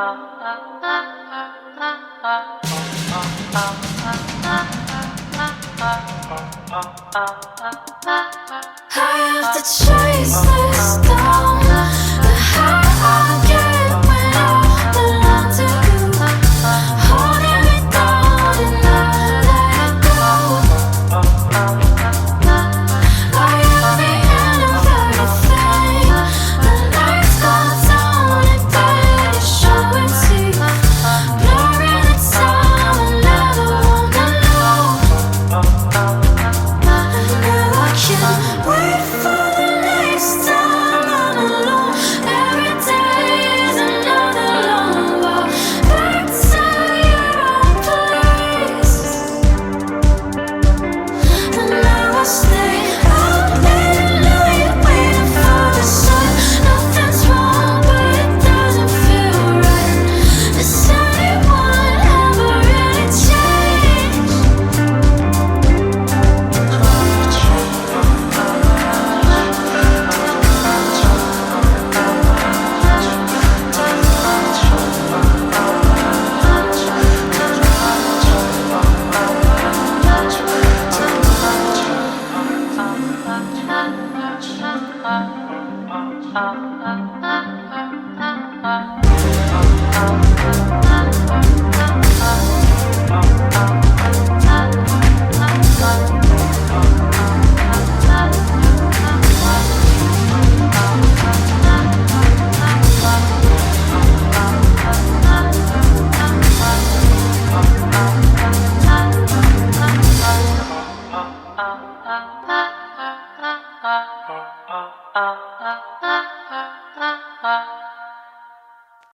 I have to chase this down. The higher I get when I belong to you, holding me down and I let go. I am the end of everything. The lights go down and barely show and see, blurring the time and never wanna know. And I can't wait for the next time I'm alone. Every day is another long walk back to your own place. And now I stay up late at night waiting for the sun. Nothing's wrong, but it doesn't feel right. Does anyone ever really change?